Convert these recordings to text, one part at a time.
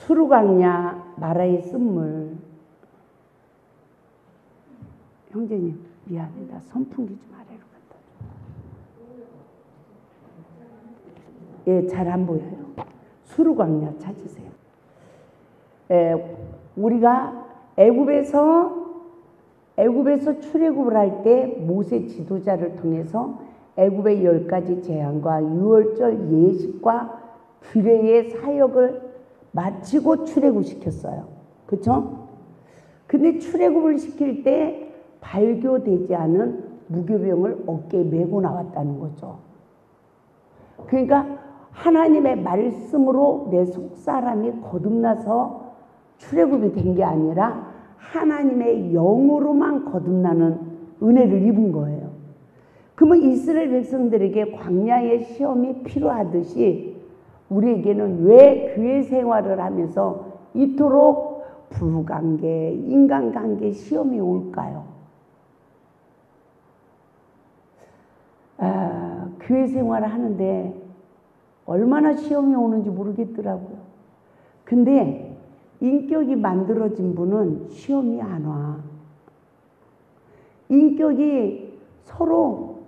수르강야 마라의 쓴물. 형제님 미안해, 나 선풍기 좀 아래로 갖다 줘. 예, 잘 안 보여요. 수르강야 찾으세요. 우리가 애굽에서 출애굽을 할 때 모세 지도자를 통해서 애굽의 10가지 재앙과 유월절 예식과 규례의 사역을 마치고 출애굽시켰어요. 그렇죠? 근데 출애굽을 시킬 때 발교되지 않은 무교병을 어깨에 메고 나왔다는 거죠. 그러니까 하나님의 말씀으로 내 속사람이 거듭나서 출애굽이 된 게 아니라 하나님의 영으로만 거듭나는 은혜를 입은 거예요. 그러면 이스라엘 백성들에게 광야의 시험이 필요하듯이 우리에게는 왜 교회 생활을 하면서 이토록 부부관계, 인간관계 시험이 올까요? 교회 생활을 하는데 얼마나 시험이 오는지 모르겠더라고요. 근데 인격이 만들어진 분은 시험이 안 와. 인격이 서로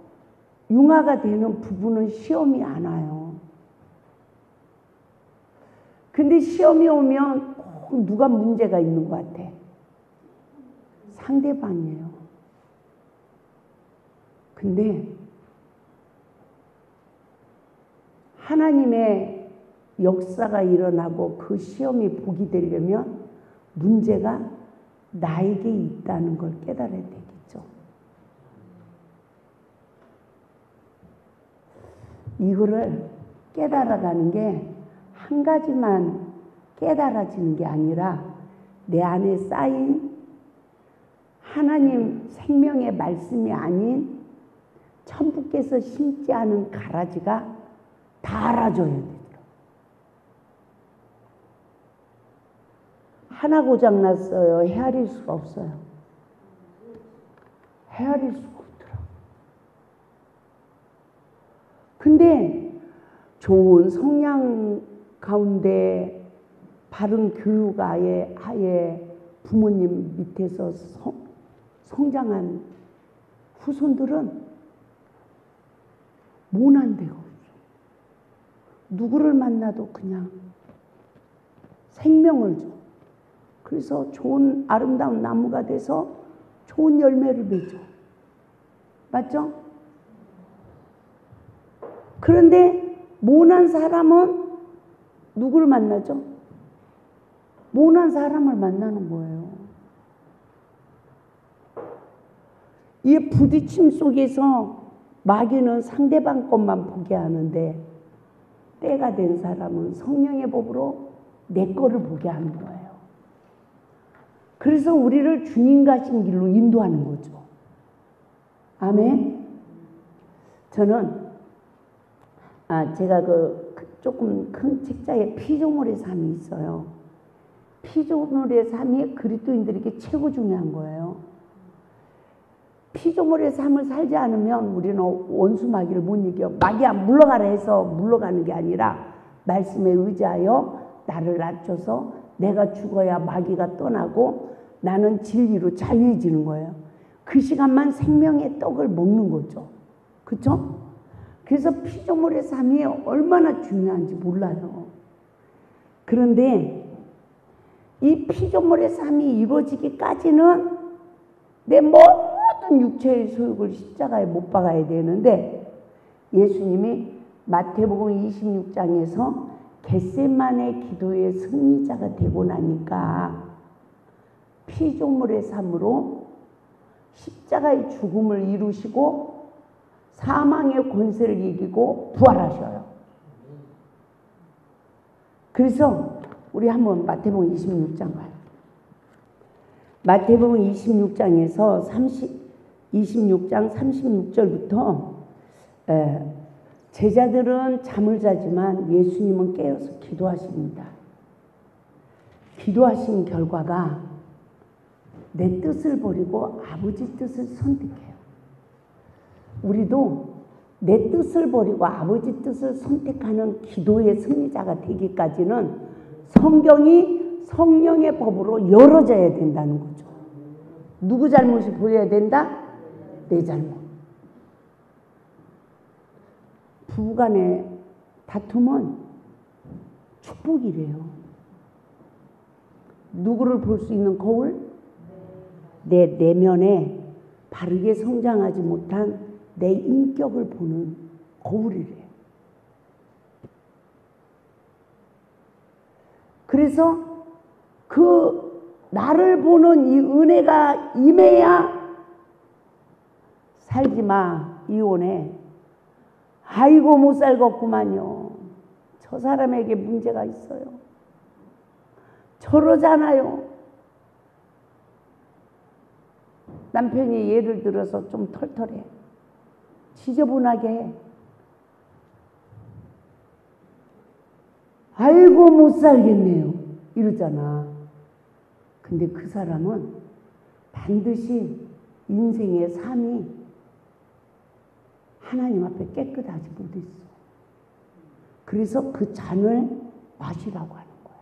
융화가 되는 부부는 시험이 안 와요. 근데 시험이 오면 꼭 누가 문제가 있는 것 같아? 상대방이에요. 근데 하나님의 역사가 일어나고 그 시험이 복이 되려면 문제가 나에게 있다는 걸 깨달아야 되겠죠. 이거를 깨달아가는 게 한 가지만 깨달아지는 게 아니라 내 안에 쌓인 하나님 생명의 말씀이 아닌 천부께서 심지 않은 가라지가 다 알아줘야 되더라고요. 하나 고장났어요. 헤아릴 수가 없어요. 헤아릴 수가 없더라고요. 근데 좋은 성향 가운데 바른 교육 하에 부모님 밑에서 성장한 후손들은 모난 데가 없어요. 누구를 만나도 그냥 생명을 줘. 그래서 좋은 아름다운 나무가 돼서 좋은 열매를 맺어. 맞죠? 그런데 모난 사람은 누구를 만나죠? 모난 사람을 만나는 거예요. 이 부딪힘 속에서 마귀는 상대방 것만 보게 하는데 때가 된 사람은 성령의 법으로 내 거를 보게 하는 거예요. 그래서 우리를 주님 가신 길로 인도하는 거죠. 아멘. 저는 제가 조금 큰 책자에 피조물의 삶이 있어요. 피조물의 삶이 그리스도인들에게 최고 중요한 거예요. 피조물의 삶을 살지 않으면 우리는 원수 마귀를 못 이겨. 마귀야 물러가라 해서 물러가는 게 아니라 말씀에 의지하여 나를 낮춰서 내가 죽어야 마귀가 떠나고 나는 진리로 자유해지는 거예요. 그 시간만 생명의 떡을 먹는 거죠. 그렇죠? 그래서 피조물의 삶이 얼마나 중요한지 몰라요. 그런데 이 피조물의 삶이 이루어지기까지는 내 모든 육체의 소욕을 십자가에 못 박아야 되는데 예수님이 마태복음 26장에서 겟세마네 기도의 승리자가 되고 나니까 피조물의 삶으로 십자가의 죽음을 이루시고 사망의 권세를 이기고 부활하셔요. 그래서 우리 한번 마태복음 26장 가요. 마태복음 26장에서 26장 36절부터 제자들은 잠을 자지만 예수님은 깨어서 기도하십니다. 기도하신 결과가 내 뜻을 버리고 아버지 뜻을 선택해요. 우리도 내 뜻을 버리고 아버지 뜻을 선택하는 기도의 승리자가 되기까지는 성경이 성령의 법으로 열어져야 된다는 거죠. 누구 잘못이 보여야 된다? 내 잘못. 부부간의 다툼은 축복이래요. 누구를 볼 수 있는 거울? 내 내면에 바르게 성장하지 못한 내 인격을 보는 거울이래요. 그래서 그 나를 보는 이 은혜가 임해야 살지 마, 이혼해. 아이고 못 살겠구만요. 저 사람에게 문제가 있어요. 저러잖아요. 남편이 예를 들어서 좀 털털해. 지저분하게 해. 아이고 못 살겠네요. 이러잖아. 근데 그 사람은 반드시 인생의 삶이 하나님 앞에 깨끗하지 못했어. 그래서 그 잔을 마시라고 하는 거야.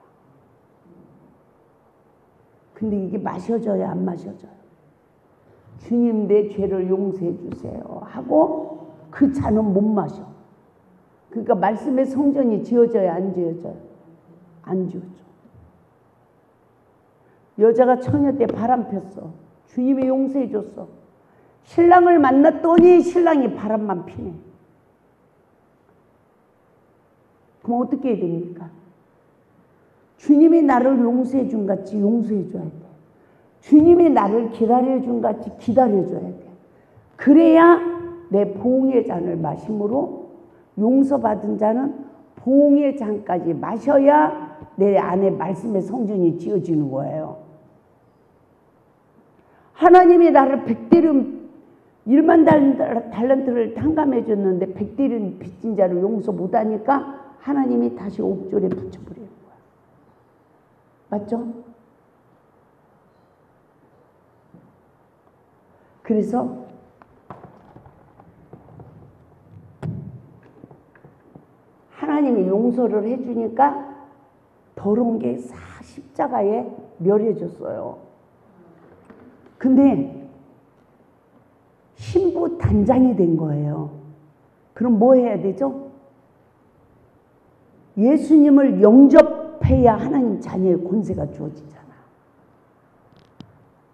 근데 이게 마셔져야 안 마셔져요. 주님 내 죄를 용서해 주세요 하고 그 잔은 못 마셔. 그러니까 말씀의 성전이 지어져야 안 지어져요? 안 지어져. 여자가 처녀 때 바람 폈어. 주님이 용서해 줬어. 신랑을 만났더니 신랑이 바람만 피네. 그럼 어떻게 해야 됩니까? 주님이 나를 용서해 준 같이 용서해 줘야 돼. 주님이 나를 기다려 준 같이 기다려 줘야 돼. 그래야 내 보응의 잔을 마심으로 용서받은 자는 보응의 잔까지 마셔야 내 안에 말씀의 성전이 지어지는 거예요. 하나님이 나를 1만 달란트를 탕감해 줬는데 100대를 빚진 자를 용서 못하니까 하나님이 다시 옥졸에 붙여버리는 거야. 맞죠? 그래서 하나님이 용서를 해주니까 더러운 게 십자가에 멸해졌어요. 근데 신부 단장이 된 거예요. 그럼 뭐 해야 되죠? 예수님을 영접해야 하나님 자녀의 권세가 주어지잖아.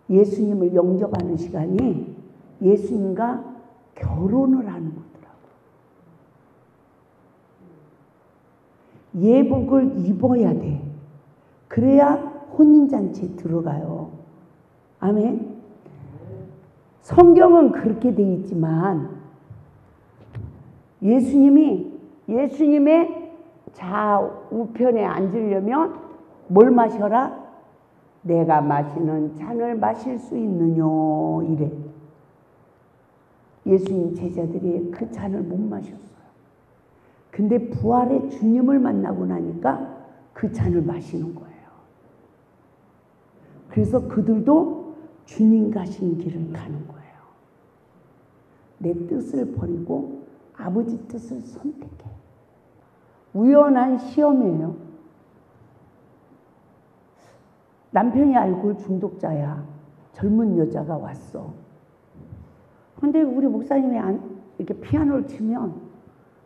예수님을 영접하는 시간이 예수님과 결혼을 하는 거더라고. 예복을 입어야 돼. 그래야 혼인잔치에 들어가요. 아멘. 성경은 그렇게 돼 있지만 예수님의 좌우편에 앉으려면 뭘 마셔라? 내가 마시는 잔을 마실 수 있느냐 이래. 예수님 제자들이 그 잔을 못 마셨어요. 근데 부활의 주님을 만나고 나니까 그 잔을 마시는 거예요. 그래서 그들도 주님 가신 길을 가는 거예요. 내 뜻을 버리고 아버지 뜻을 선택해. 우연한 시험이에요. 남편이 알코올 중독자야. 젊은 여자가 왔어. 근데 우리 목사님이 이렇게 피아노를 치면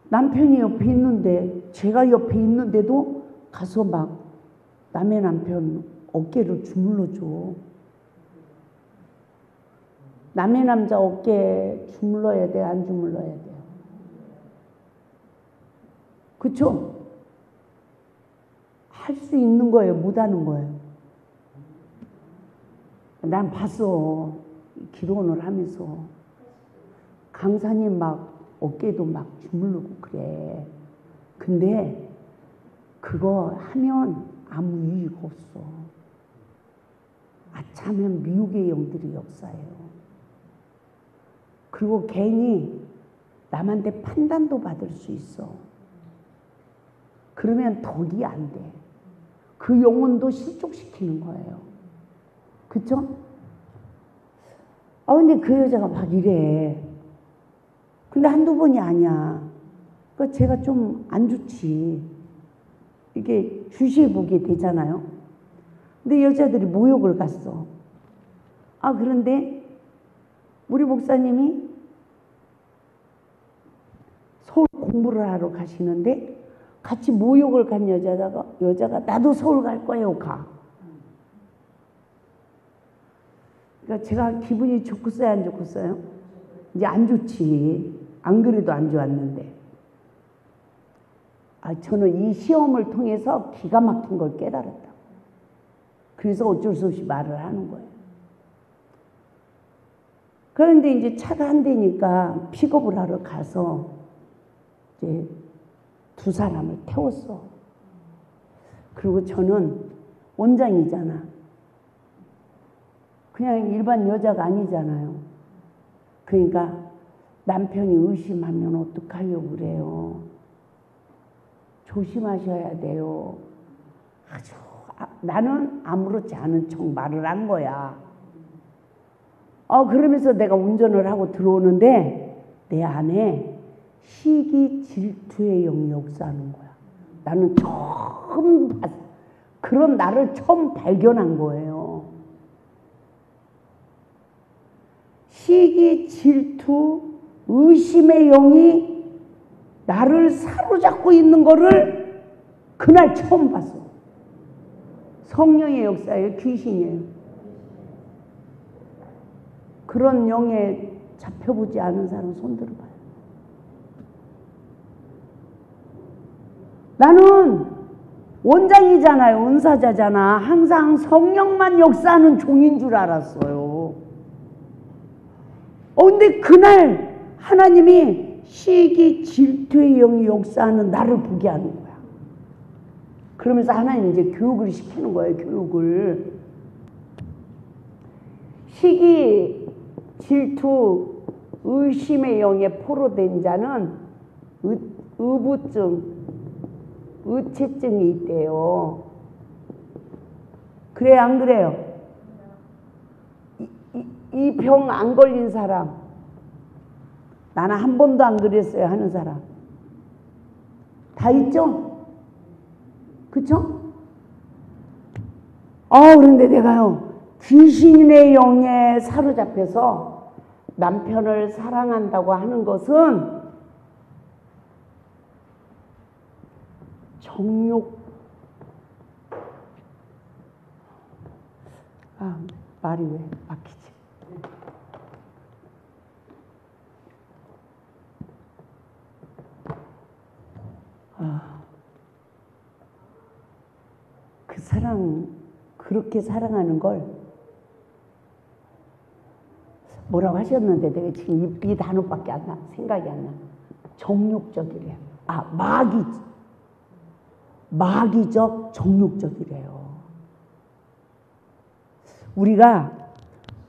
남편이 옆에 있는데, 제가 옆에 있는데도 가서 막 남의 남편 어깨를 주물러줘. 남의 남자 어깨 주물러야 돼, 안 주물러야 돼요? 그쵸? 할 수 있는 거예요, 못하는 거예요? 난 봤어. 기도원을 하면서 강사님 막 어깨도 막 주물르고 그래. 근데 그거 하면 아무 이유가 없어. 아차하면 미혹의 영들이 역사해요. 그리고 괜히 남한테 판단도 받을 수 있어. 그러면 덕이 안 돼. 그 영혼도 실족시키는 거예요. 그쵸? 근데 그 여자가 막 이래. 근데 한두 번이 아니야. 그러니까 제가 좀 안 좋지. 이게 주시해 보게 되잖아요. 근데 여자들이 모욕을 갔어. 아, 그런데 우리 목사님이 서울 공부를 하러 가시는데 같이 모욕을 간 여자가 나도 서울 갈 거예요, 가. 그러니까 제가 기분이 좋겠어요, 안 좋겠어요? 이제 안 좋지. 안 그래도 안 좋았는데. 아, 저는 이 시험을 통해서 기가 막힌 걸 깨달았다. 그래서 어쩔 수 없이 말을 하는 거예요. 그런데 이제 차가 안 되니까 픽업을 하러 가서 이제 두 사람을 태웠어. 그리고 저는 원장이잖아. 그냥 일반 여자가 아니잖아요. 그러니까 남편이 의심하면 어떡하려고 그래요. 조심하셔야 돼요. 아주 나는 아무렇지 않은 척 말을 한 거야. 그러면서 내가 운전을 하고 들어오는데 내 안에 시기 질투의 영이 역사하는 거야. 나는 그런 나를 처음 발견한 거예요. 시기, 질투, 의심의 영이 나를 사로잡고 있는 거를 그날 처음 봤어. 성령의 역사예요? 귀신이에요? 그런 영에 잡혀보지 않은 사람 손 들어봐요. 나는 원장이잖아요. 은사자잖아. 항상 성령만 역사하는 종인 줄 알았어요. 근데 그날 하나님이 시기 질투의 영이 역사하는 나를 보게 하는 거야. 그러면서 하나님 이제 교육을 시키는 거예요. 교육을. 시기 질투 의심의 영에 포로된 자는 의부증 의체증이 있대요. 그래요, 안 그래요? 이 병 안 걸린 사람, 나는 한 번도 안 그랬어요 하는 사람 다 있죠? 그쵸? 그런데 내가요, 귀신의 영에 사로잡혀서 남편을 사랑한다고 하는 것은 정욕, 말이 왜 막히지? 그 사랑, 그렇게 사랑하는 걸 뭐라고 하셨는데 내가 지금 이 단어밖에 안 나, 생각이 안 나. 정욕적이래요. 마귀적 정욕적이래요. 우리가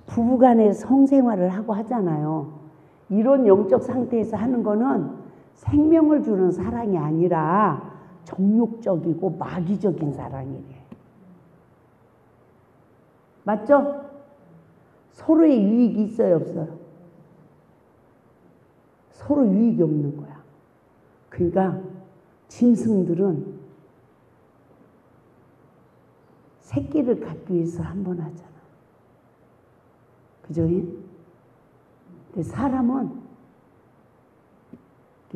부부간에 성생활을 하고 하잖아요. 이런 영적 상태에서 하는 거는 생명을 주는 사랑이 아니라 정욕적이고 마귀적인 사랑이래. 맞죠? 서로의 유익이 있어요, 없어요? 서로 유익이 없는 거야. 그러니까 짐승들은 새끼를 갖기 위해서 한 번 하잖아. 그죠? 근데 사람은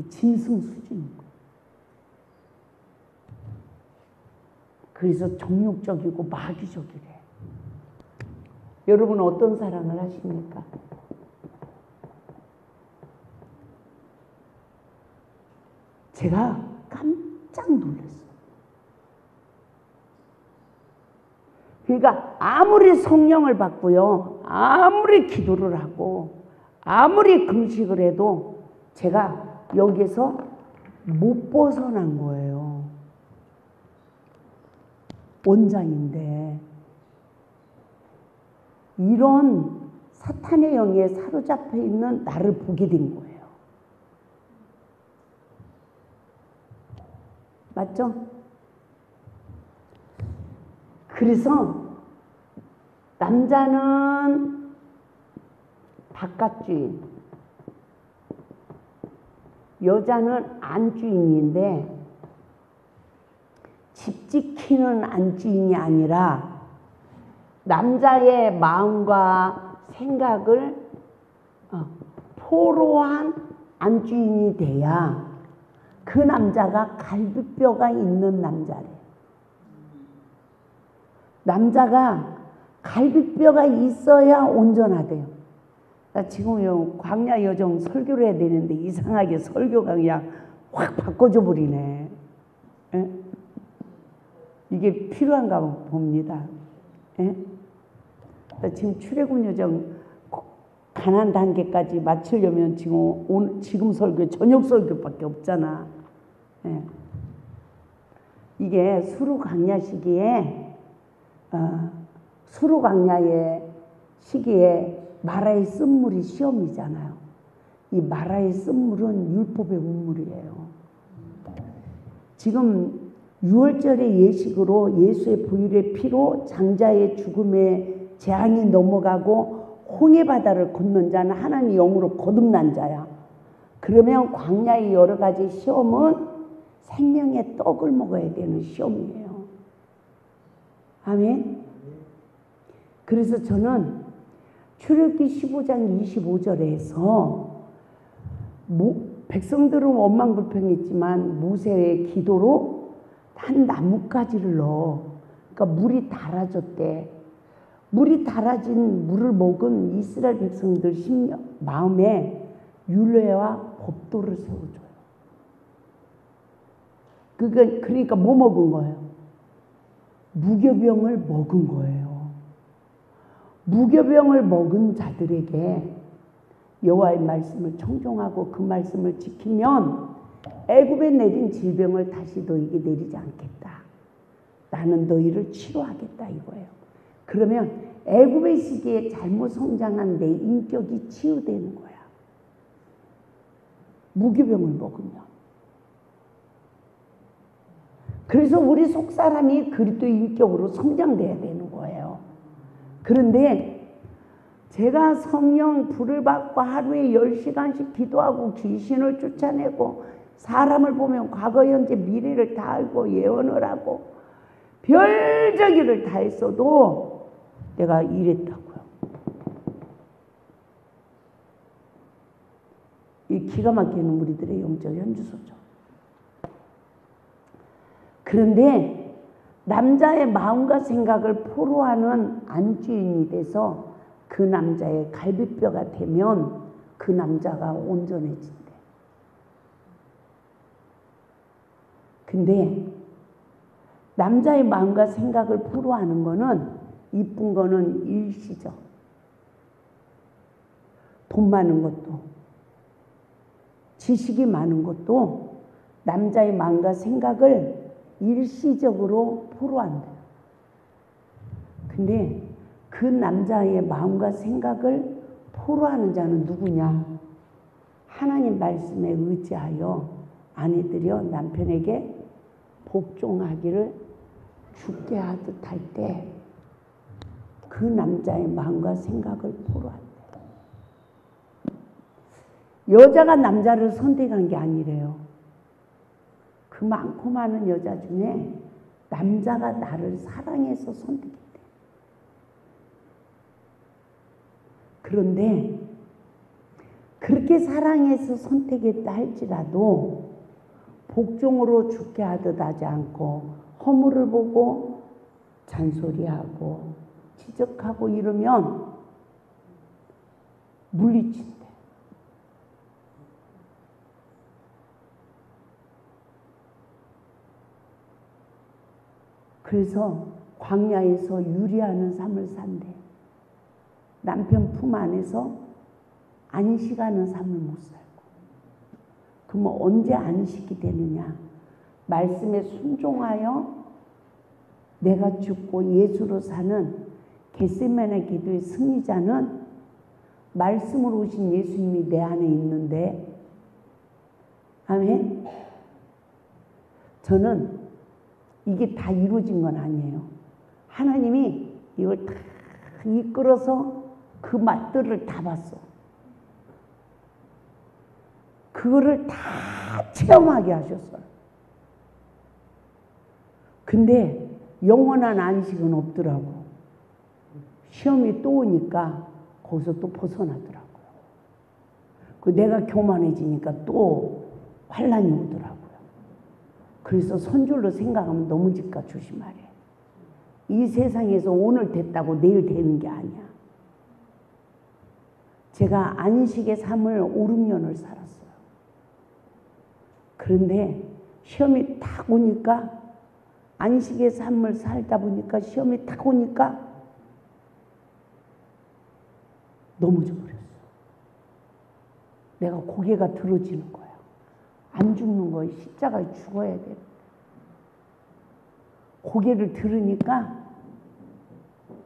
짐승 수준인 거야. 그래서 정욕적이고 마귀적이래. 여러분은 어떤 사랑을 하십니까? 제가 깜짝 놀랐어요. 그러니까 아무리 성령을 받고요, 아무리 기도를 하고 아무리 금식을 해도 제가 여기서 못 벗어난 거예요. 원장인데 이런 사탄의 영에 사로잡혀 있는 나를 보게 된 거예요. 맞죠? 그래서 남자는 바깥주인, 여자는 안주인인데 지키는 안주인이 아니라 남자의 마음과 생각을 포로한 안주인이 돼야 그 남자가 갈비뼈가 있는 남자래. 남자가 갈비뼈가 있어야 온전하대요. 나 지금 광야 여정 설교를 해야 되는데 이상하게 설교가 그냥 확 바꿔줘 버리네. 에? 이게 필요한가 봅니다. 에? 나 지금 출애굽 여정 가난 단계까지 마치려면 지금 설교 저녁 설교밖에 없잖아. 예. 이게 수루 광야 시기에 수루 광야의 시기에 마라의 쓴물이 시험이잖아요. 이 마라의 쓴물은 율법의 운물이에요. 지금 6월절의 예식으로 예수의 부활의 피로 장자의 죽음의 재앙이 넘어가고 홍해 바다를 건넌 자는 하나님의 영으로 거듭난 자야. 그러면 광야의 여러 가지 시험은 생명의 떡을 먹어야 되는 시험이에요. 아멘. 그래서 저는 출애굽기 15장 25절에서 백성들은 원망불평했지만 모세의 기도로 한 나뭇가지를 넣어. 그러니까 물이 달아졌대. 물이 달아진 물을 먹은 이스라엘 백성들 마음에 율례와 법도를 세워줘요. 그러니까 뭐 먹은 거예요? 무교병을 먹은 거예요. 무교병을 먹은 자들에게 여호와의 말씀을 청종하고 그 말씀을 지키면 애굽에 내린 질병을 다시 너에게 내리지 않겠다. 나는 너희를 치료하겠다 이거예요. 그러면 애굽의 시기에 잘못 성장한 내 인격이 치유되는 거야. 무교병을 먹으면. 그래서 우리 속사람이 그리스도 인격으로 성장돼야 되는 거예요. 그런데 제가 성령 불을 받고 하루에 10시간씩 기도하고 귀신을 쫓아내고 사람을 보면 과거 현재 미래를 다 알고 예언을 하고 별저기를 다 했어도 내가 이랬다고요. 이 기가 막히는 우리들의 영적 현주소죠. 그런데 남자의 마음과 생각을 포로하는 안주인이 돼서 그 남자의 갈비뼈가 되면 그 남자가 온전해진대. 근데 남자의 마음과 생각을 포로하는 거는 이쁜 거는 일시적. 돈 많은 것도 지식이 많은 것도 남자의 마음과 생각을 일시적으로 포로한대요. 근데 그 남자의 마음과 생각을 포로하는 자는 누구냐? 하나님 말씀에 의지하여 아내들이여 남편에게 복종하기를 죽게 하듯 할 때 그 남자의 마음과 생각을 포로한대. 여자가 남자를 선택한 게 아니래요. 그 많고 많은 여자 중에 남자가 나를 사랑해서 선택했대. 그런데 그렇게 사랑해서 선택했다 할지라도 복종으로 죽게 하듯 하지 않고 허물을 보고 잔소리하고 지적하고 이러면 물리친대. 그래서 광야에서 유리하는 삶을 산대. 남편 품 안에서 안식하는 삶을 못 살고. 그러면 언제 안식이 되느냐? 말씀에 순종하여 내가 죽고 예수로 사는 겟세마네 기도의 승리자는 말씀으로 오신 예수님이 내 안에 있는데, 아멘? 저는 이게 다 이루어진 건 아니에요. 하나님이 이걸 다 이끌어서 그 맛들을 다 봤어. 그거를 다 체험하게 하셨어요. 근데 영원한 안식은 없더라고. 시험이 또 오니까 거기서 또 벗어나더라고요. 그 내가 교만해지니까 또 환란이 오더라고요. 그래서 손줄로 생각하면 넘어질까 조심하래. 이 세상에서 오늘 됐다고 내일 되는 게 아니야. 제가 안식의 삶을 5, 6년을 살았어요. 그런데 시험이 탁 오니까, 안식의 삶을 살다 보니까 시험이 탁 오니까 넘어져 버렸어. 내가 고개가 들어지는 거야. 안 죽는 거야. 십자가에 죽어야 돼. 고개를 들으니까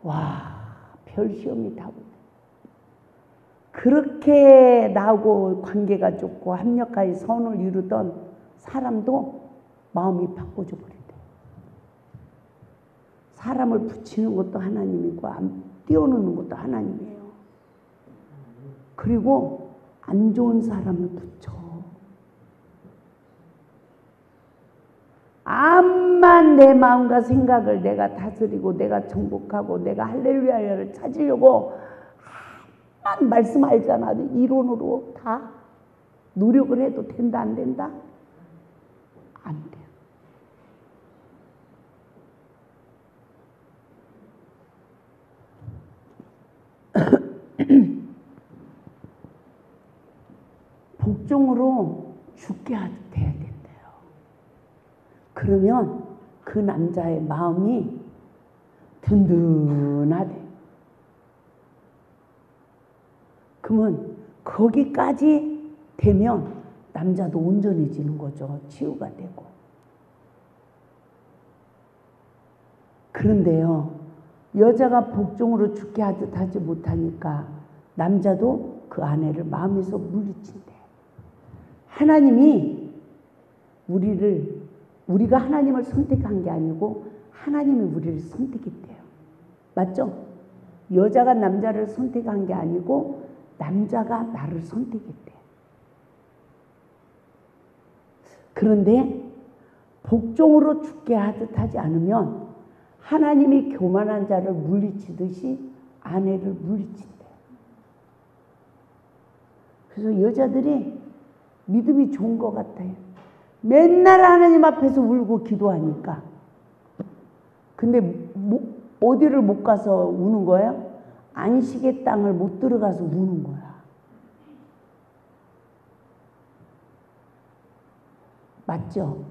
와, 별 시험이 다 오네. 그렇게 나하고 관계가 좋고 합력하여 선을 이루던 사람도 마음이 바꿔져 버린대. 사람을 붙이는 것도 하나님이고 띄워놓는 것도 하나님이에요. 그리고 안 좋은 사람을 붙여. 암만 내 마음과 생각을 내가 다스리고 내가 정복하고 내가 할렐루야를 찾으려고 암만 말씀 알잖아. 이론으로 다 노력을 해도 된다 안 된다? 안 돼. 복종으로 죽게 돼야 된대요. 그러면 그 남자의 마음이 든든하대. 그러면 거기까지 되면 남자도 온전해지는 거죠. 치유가 되고. 그런데요, 여자가 복종으로 죽게 하듯 하지 못하니까 남자도 그 아내를 마음에서 물리친대. 하나님이 우리가 하나님을 선택한 게 아니고 하나님이 우리를 선택했대요. 맞죠? 여자가 남자를 선택한 게 아니고 남자가 나를 선택했대. 그런데 복종으로 죽게 하듯 하지 않으면 하나님이 교만한 자를 물리치듯이 아내를 물리친대. 그래서 여자들이 믿음이 좋은 것 같아요. 맨날 하나님 앞에서 울고 기도하니까. 근데 어디를 못 가서 우는 거예요? 안식의 땅을 못 들어가서 우는 거야. 맞죠?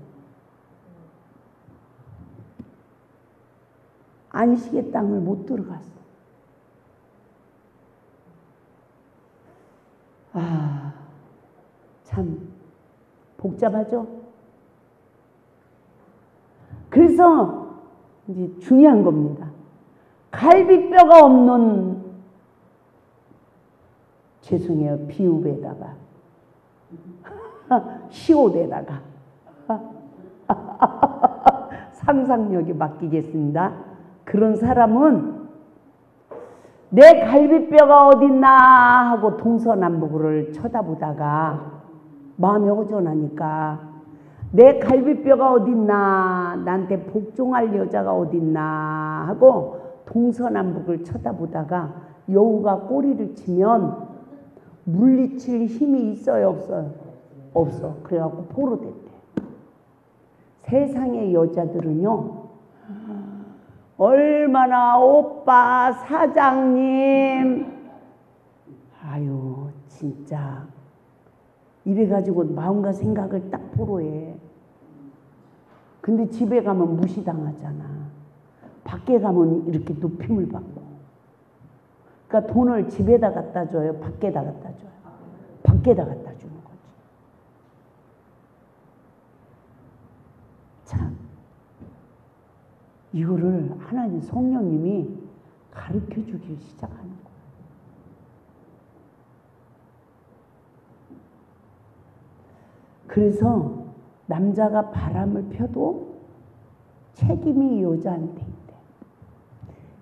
안식의 땅을 못 들어갔어. 참 복잡하죠? 그래서 이제 중요한 겁니다. 갈비뼈가 없는, 죄송해요, 비읍에다가 시옷에다가 상상력이 맡기겠습니다. 그런 사람은 내 갈비뼈가 어딨나 하고 동서남북을 쳐다보다가 마음이 허전하니까 내 갈비뼈가 어딨나, 나한테 복종할 여자가 어딨나 하고 동서남북을 쳐다보다가 여우가 꼬리를 치면 물리칠 힘이 있어요, 없어요? 없어. 그래갖고 포로 됐대. 세상의 여자들은요, 얼마나 오빠, 사장님, 아유 진짜 이래가지고 마음과 생각을 딱 포로해. 근데 집에 가면 무시당하잖아. 밖에 가면 이렇게 높임을 받고. 그러니까 돈을 집에다 갖다 줘요, 밖에다 갖다 줘요? 밖에다 갖다 주는 거지. 참, 이거를 하나님 성령님이 가르쳐주기 시작하는 거예요. 그래서 남자가 바람을 펴도 책임이 여자한테 있대.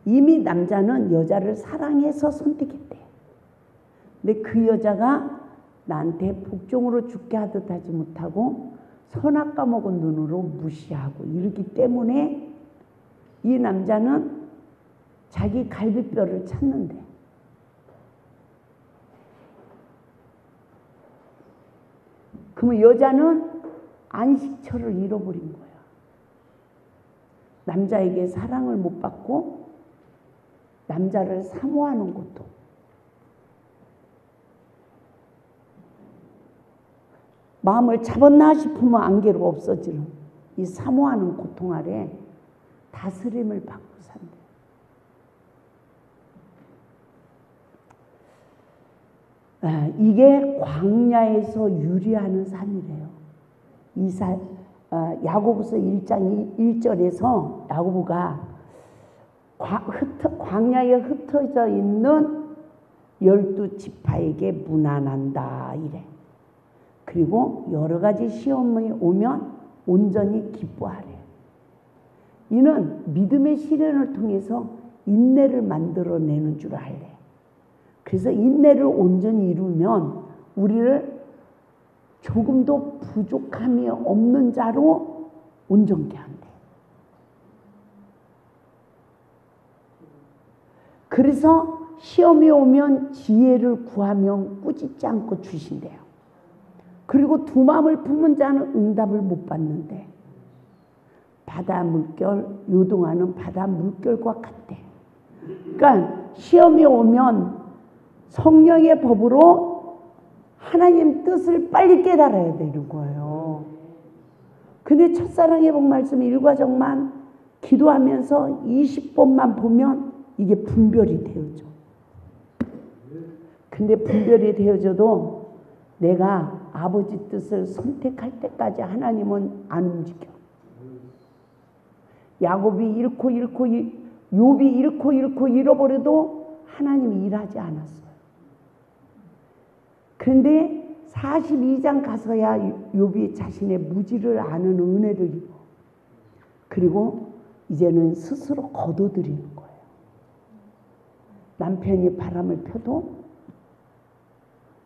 이미 남자는 여자를 사랑해서 선택했대. 근데 그 여자가 나한테 복종으로 죽게 하듯 하지 못하고 선악 까먹은 눈으로 무시하고 이러기 때문에 이 남자는 자기 갈비뼈를 찾는데 그러면 여자는 안식처를 잃어버린 거야. 남자에게 사랑을 못 받고 남자를 사모하는 고통. 마음을 잡았나 싶으면 안개로 없어지는 이 사모하는 고통 아래 다스림을 받고 산대. 이게 광야에서 유리하는 삶이래요. 야고보서 1장 1절에서 야고보가 광야에 흩어져 있는 12지파에게 문안한다 이래. 그리고 여러 가지 시험이 오면 온전히 기뻐하래. 이는 믿음의 시련을 통해서 인내를 만들어내는 줄 알래. 그래서 인내를 온전히 이루면 우리를 조금도 부족함이 없는 자로 온전케 한대. 그래서 시험이 오면 지혜를 구하면 꾸짖지 않고 주신대요. 그리고 두 마음을 품은 자는 응답을 못 받는데 바다 물결 요동하는 바다 물결과 같대. 그러니까 시험이 오면 성령의 법으로 하나님 뜻을 빨리 깨달아야 되는 거예요. 근데 첫사랑의 복 말씀 1과정만 기도하면서 20번만 보면 이게 분별이 되어져. 근데 분별이 되어져도 내가 아버지 뜻을 선택할 때까지 하나님은 안 움직여. 야곱이 욥이 잃고 잃어버려도 하나님이 일하지 않았어요. 그런데 42장 가서야 욥이 자신의 무지를 아는 은혜를 입어. 그리고 이제는 스스로 거둬들이는 거예요. 남편이 바람을 펴도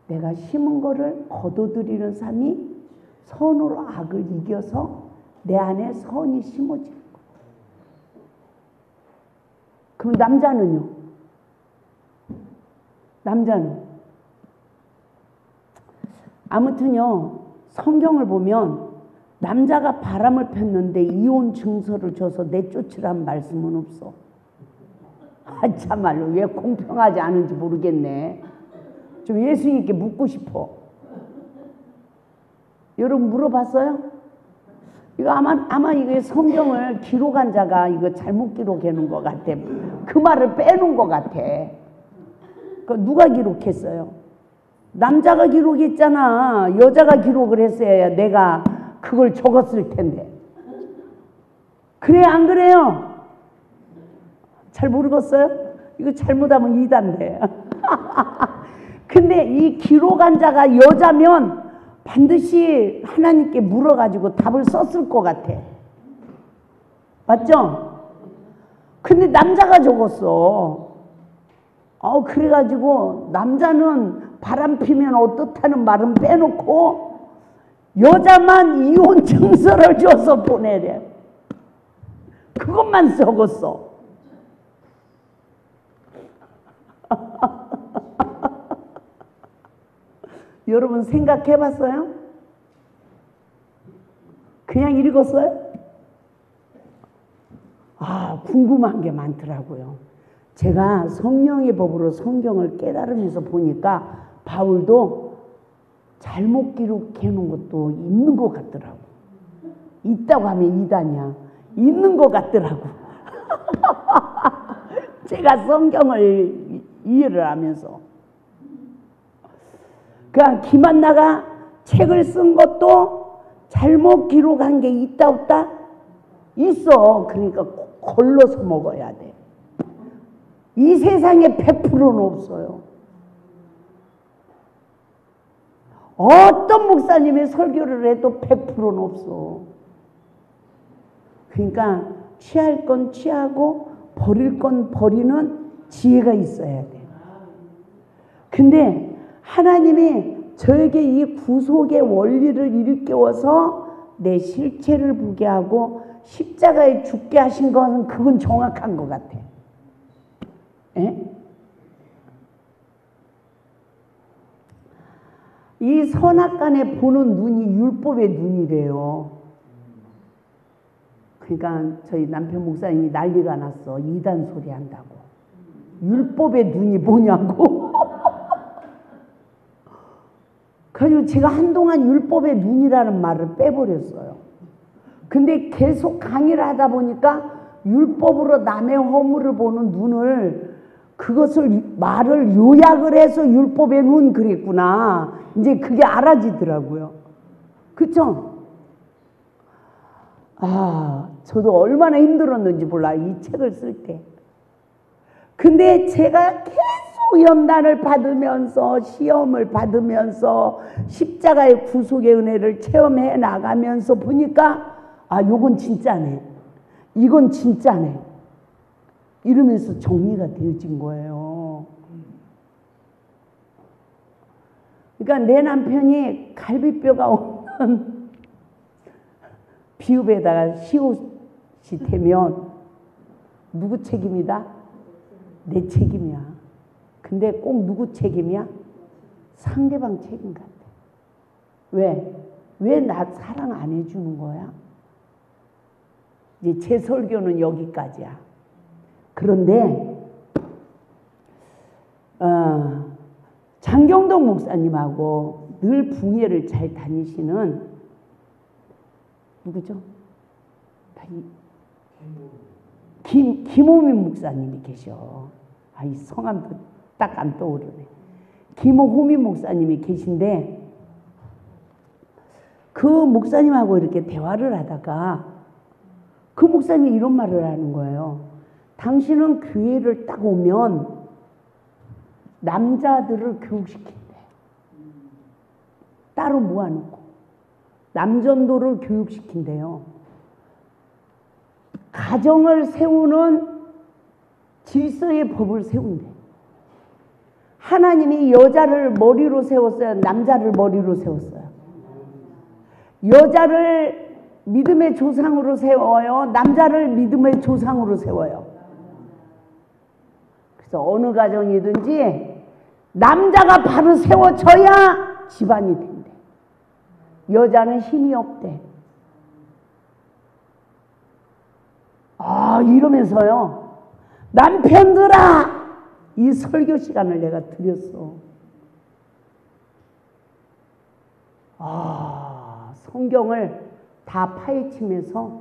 내가 심은 거를 거둬들이는 삶이 선으로 악을 이겨서 내 안에 선이 심어지는 거예요. 그럼 남자는 아무튼요, 성경을 보면 남자가 바람을 폈는데 이혼 증서를 줘서 내쫓으라는 말씀은 없어. 참말로 왜 공평하지 않은지 모르겠네. 좀 예수님께 묻고 싶어. 여러분 물어봤어요? 이거 아마 이게 성경을 기록한 자가 이거 잘못 기록해 놓은 것 같아. 그 말을 빼놓은 것 같아. 그 누가 기록했어요? 남자가 기록했잖아. 여자가 기록을 했어야 내가 그걸 적었을 텐데. 그래 안 그래요? 잘 모르겠어요? 이거 잘못하면 이단데. 근데 이 기록한 자가 여자면 반드시 하나님께 물어가지고 답을 썼을 것 같아. 맞죠? 근데 남자가 적었어. 그래가지고 남자는 바람 피면 어떻다는 말은 빼놓고 여자만 이혼 증서를 줘서 보내래. 그것만 적었어. 여러분 생각해 봤어요? 그냥 읽었어요? 궁금한 게 많더라고요. 제가 성령의 법으로 성경을 깨달으면서 보니까 바울도 잘못 기록해 놓은 것도 있는 것 같더라고. 있다고 하면 이단이야. 있는 것 같더라고. 제가 성경을 이해를 하면서. 그냥 김한나가 책을 쓴 것도 잘못 기록한 게 있다 없다? 있어. 그러니까 걸러서 먹어야 돼. 이 세상에 100%는 없어요. 어떤 목사님의 설교를 해도 100%는 없어. 그러니까 취할 건 취하고 버릴 건 버리는 지혜가 있어야 돼. 근데 하나님이 저에게 이 구속의 원리를 일깨워서 내 실체를 보게 하고 십자가에 죽게 하신 것은 그건 정확한 것 같아. 에? 이 선악간에 보는 눈이 율법의 눈이래요. 그러니까 저희 남편 목사님이 난리가 났어. 이단 소리 한다고. 율법의 눈이 뭐냐고. 그래서 제가 한동안 율법의 눈이라는 말을 빼버렸어요. 근데 계속 강의를 하다 보니까 율법으로 남의 허물을 보는 눈을, 그것을 말을 요약을 해서 율법의 눈 그랬구나. 이제 그게 알아지더라고요. 그쵸? 아, 저도 얼마나 힘들었는지 몰라, 이 책을 쓸 때. 근데 제가 계속 연단을 받으면서 시험을 받으면서 십자가의 구속의 은혜를 체험해 나가면서 보니까 아, 요건 진짜네. 이건 진짜네. 이러면서 정리가 되어진 거예요. 그러니까 내 남편이 갈비뼈가 없는 비읍에다가 시옷이 되면 누구 책임이다? 내 책임이야. 근데 꼭 누구 책임이야? 상대방 책임 같아. 왜? 왜 나 사랑 안 해주는 거야? 이제 제 설교는 여기까지야. 그런데 장경동 목사님하고 늘 붕예를 잘 다니시는 누구죠? 김호민 목사님이 계셔. 아, 이 성함도 딱 안 떠오르네. 김호민 목사님이 계신데 그 목사님하고 이렇게 대화를 하다가 그 목사님이 이런 말을 하는 거예요. 당신은 교회를 딱 오면 남자들을 교육시킨대. 따로 모아놓고 남전도를 교육시킨대요. 가정을 세우는 질서의 법을 세운대. 하나님이 여자를 머리로 세웠어요? 남자를 머리로 세웠어요? 여자를 믿음의 조상으로 세워요? 남자를 믿음의 조상으로 세워요? 그래서 어느 가정이든지 남자가 바로 세워져야 집안이 된대. 여자는 힘이 없대. 아, 이러면서요, 남편들아, 이 설교 시간을 내가 드렸어. 아, 성경을 다 파헤치면서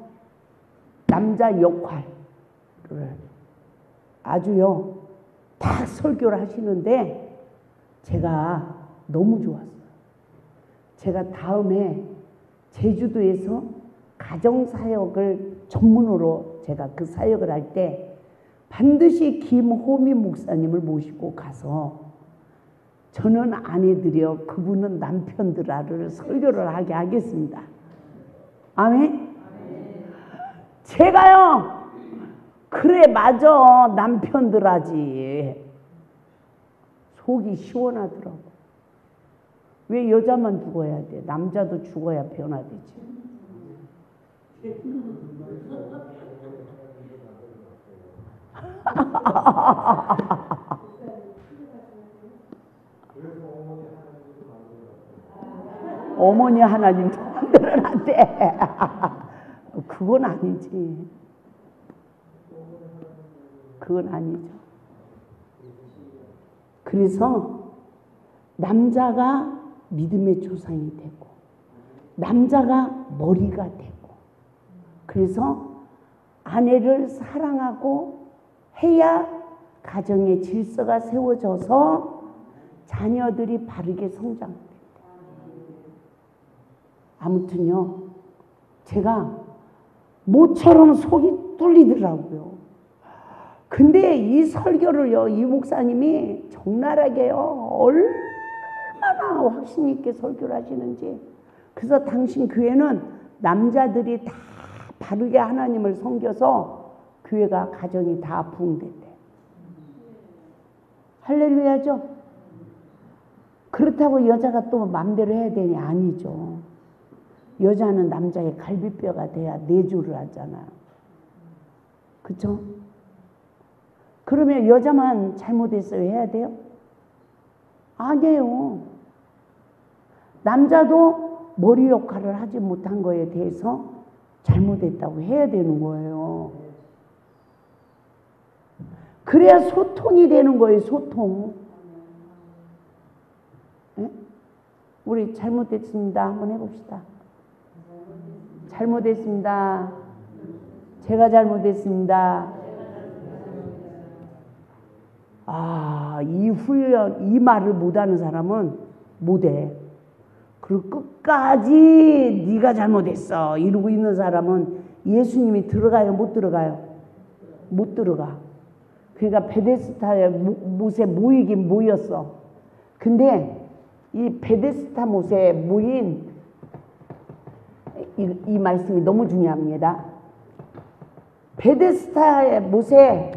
남자 역할을 아주요 딱 설교를 하시는데 제가 너무 좋았어요. 제가 다음에 제주도에서 가정사역을 전문으로 제가 그 사역을 할 때 반드시 김호민 목사님을 모시고 가서 저는 아내들이여 그분은 남편들아를 설교를 하게 하겠습니다. 아멘? 제가요, 그래 맞아 남편들하지. 속이 시원하더라고. 왜 여자만 죽어야 돼? 남자도 죽어야 변화되지. 어머니 하나님도 만들어놨대. 그건 아니지. 그건 아니죠. 그래서 남자가 믿음의 조상이 되고 남자가 머리가 되고 그래서 아내를 사랑하고 해야 가정의 질서가 세워져서 자녀들이 바르게 성장합니다. 아무튼요, 제가 모처럼 속이 뚫리더라고요. 근데 이 설교를요, 이 목사님이 적나라하게요, 얼마나 확신 있게 설교를 하시는지. 그래서 당신 교회는 남자들이 다 바르게 하나님을 섬겨서 교회가 가정이 다 부흥된대. 할렐루야죠? 그렇다고 여자가 또 마음대로 해야 되냐? 아니죠. 여자는 남자의 갈비뼈가 돼야 내조를 하잖아요. 그쵸? 그러면 여자만 잘못했어요 해야 돼요? 아니에요. 남자도 머리 역할을 하지 못한 거에 대해서 잘못했다고 해야 되는 거예요. 그래야 소통이 되는 거예요. 소통. 네? 우리 잘못했습니다. 한번 해봅시다. 잘못했습니다. 제가 잘못했습니다. 이 훈련, 이 말을 못하는 사람은 못해. 그리고 끝까지 네가 잘못했어 이러고 있는 사람은 예수님이 들어가요? 못 들어가요? 못 들어가. 그러니까 베데스다의 못에 모이긴 모였어. 근데 이 베데스다 못에 모인 이 말씀이 너무 중요합니다. 베데스다의 못에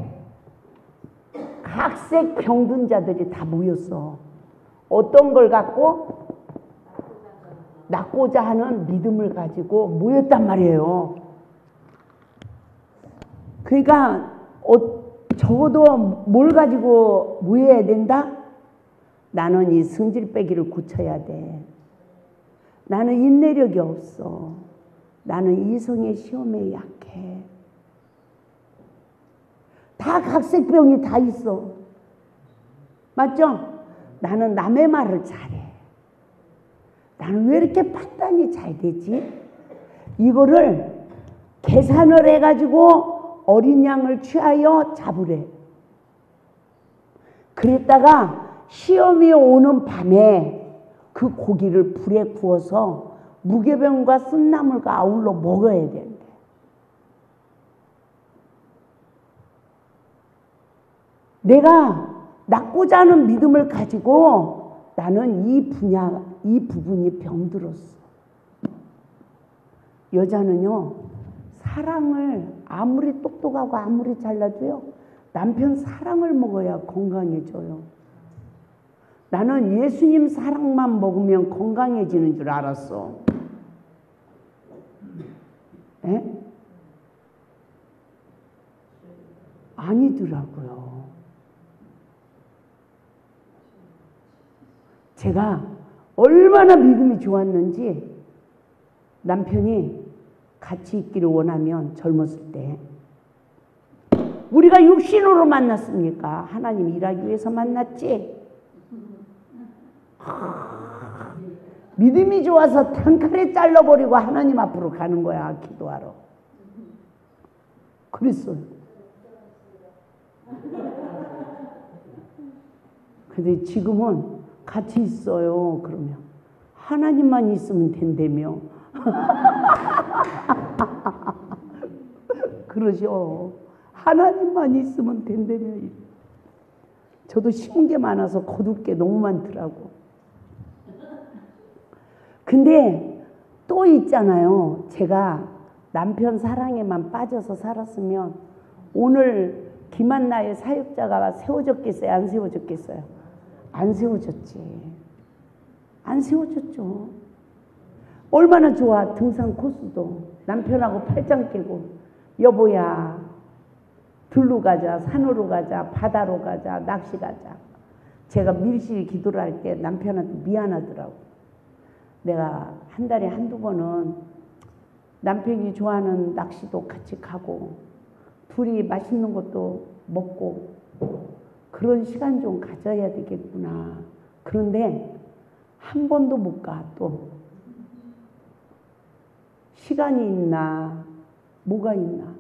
각색 병든 자들이 다 모였어. 어떤 걸 갖고? 낫고자 하는 믿음을 가지고 모였단 말이에요. 그러니까 적어도 뭘 가지고 모여야 된다? 나는 이 성질빼기를 고쳐야 돼. 나는 인내력이 없어. 나는 이성의 시험에 약해. 다 각색병이 다 있어. 맞죠? 나는 남의 말을 잘해. 나는 왜 이렇게 판단이 잘 되지? 이거를 계산을 해가지고 어린 양을 취하여 잡으래. 그랬다가 시험이 오는 밤에 그 고기를 불에 구워서 무교병과 쓴나물과 아울러 먹어야 된대. 내가 낫고자 하는 믿음을 가지고 나는 이 부분이 병들었어. 여자는요, 사랑을 아무리 똑똑하고 아무리 잘나도요, 남편 사랑을 먹어야 건강해져요. 나는 예수님 사랑만 먹으면 건강해지는 줄 알았어. 에? 아니더라고요. 제가 얼마나 믿음이 좋았는지 남편이 같이 있기를 원하면 젊었을 때 우리가 육신으로 만났습니까? 하나님 일하기 위해서 만났지. 믿음이 좋아서 단칼에 잘라버리고 하나님 앞으로 가는 거야. 기도하러. 그랬어요. 근데 지금은 같이 있어요. 그러면 하나님만 있으면 된다며. 그러죠. 하나님만 있으면 된다며. 저도 심은 게 많아서 거둘 게 너무 많더라고. 근데 또 있잖아요. 제가 남편 사랑에만 빠져서 살았으면 오늘 김한나의 사역자가 세워졌겠어요? 안 세워졌겠어요? 안 세워졌지. 안 세워졌죠. 얼마나 좋아. 등산 코스도 남편하고 팔짱 끼고 여보야 들로 가자, 산으로 가자, 바다로 가자, 낚시 가자. 제가 밀실히 기도를 할 때 남편한테 미안하더라고. 내가 한 달에 한두 번은 남편이 좋아하는 낚시도 같이 가고 둘이 맛있는 것도 먹고 그런 시간 좀 가져야 되겠구나. 그런데 한 번도 못 가. 또 시간이 있나 뭐가 있나.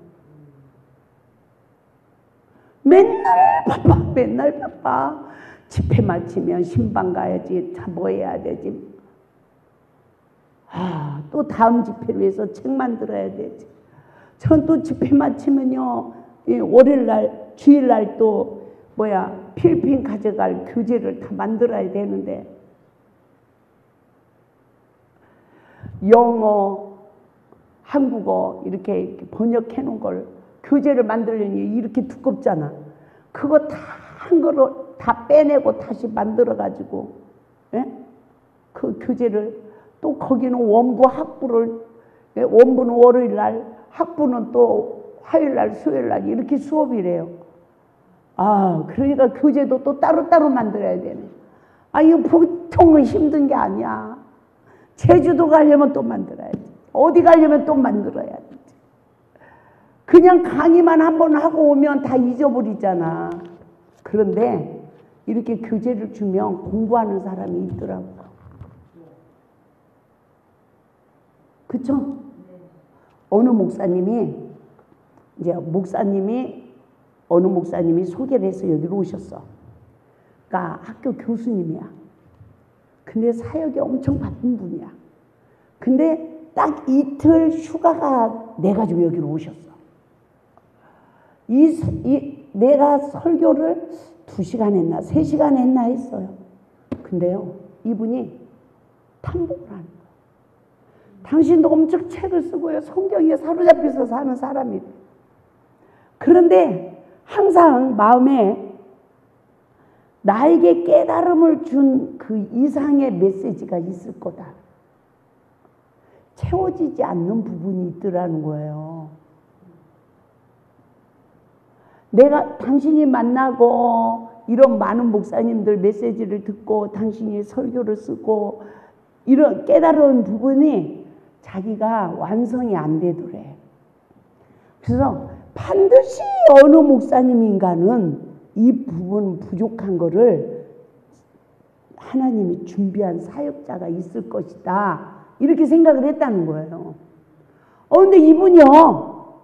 맨날 바빠. 맨날 바빠. 집회 마치면 신방 가야지. 뭐 해야 되지. 또 다음 집회를 위해서 책 만들어야 되지. 전 또 집회 마치면요, 월요일날, 주일날 또 필리핀 가져갈 교재를 다 만들어야 되는데 영어, 한국어 이렇게 번역해 놓은 걸 교재를 만들려니 이렇게 두껍잖아. 그거 다 한 거로 다 빼내고 다시 만들어 가지고 그 교재를 또 거기는 원부 학부를, 원부는 월요일 날, 학부는 또 화요일 날, 수요일 날 이렇게 수업이래요. 아, 그러니까 교재도 또 따로따로 만들어야 되네. 아, 이거 보통은 힘든 게 아니야. 제주도 가려면 또 만들어야지. 어디 가려면 또 만들어야 지. 그냥 강의만 한번 하고 오면 다 잊어버리잖아. 그런데 이렇게 교재를 주면 공부하는 사람이 있더라고. 그쵸? 어느 목사님이, 어느 목사님이 소개를 해서 여기로 오셨어. 그러니까 학교 교수님이야. 근데 사역이 엄청 바쁜 분이야. 근데 딱 이틀 휴가가 내가지고 여기로 오셨어. 내가 설교를 2시간 했나 3시간 했나 했어요. 근데요, 이분이 탐복을 하는 거예요. 당신도 엄청 책을 쓰고요, 성경에 사로잡혀서 사는 사람이에요. 그런데 항상 마음에 나에게 깨달음을 준 그 이상의 메시지가 있을 거다. 채워지지 않는 부분이 있더라는 거예요. 내가 당신이 만나고 이런 많은 목사님들 메시지를 듣고 당신이 설교를 쓰고 이런 깨달은 부분이 자기가 완성이 안 되더래. 그래서 반드시 어느 목사님인가는 이 부분 부족한 거를 하나님이 준비한 사역자가 있을 것이다. 이렇게 생각을 했다는 거예요. 근데 이분이요,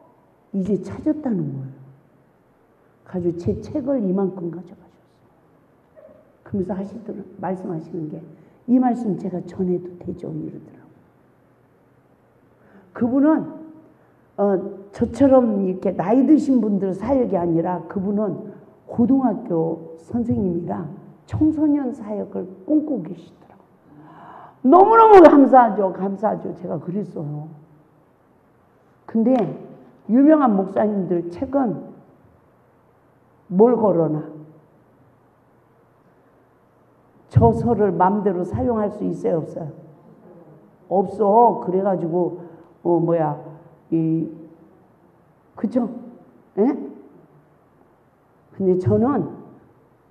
이제 찾았다는 거예요. 가지고 제 책을 이만큼 가져가셨어요. 그러면서 말씀하시는 게, 이 말씀 제가 전해도 되죠? 이러더라고요. 그분은 저처럼 이렇게 나이 드신 분들 사역이 아니라 그분은 고등학교 선생님이라 청소년 사역을 꿈꾸고 계시더라고요. 너무너무 감사하죠. 제가 그랬어요. 근데 유명한 목사님들 책은 뭘 걸어놔? 저서를 마음대로 사용할 수 있어요, 없어요? 없어. 그래가지고 그쵸? 예? 근데 저는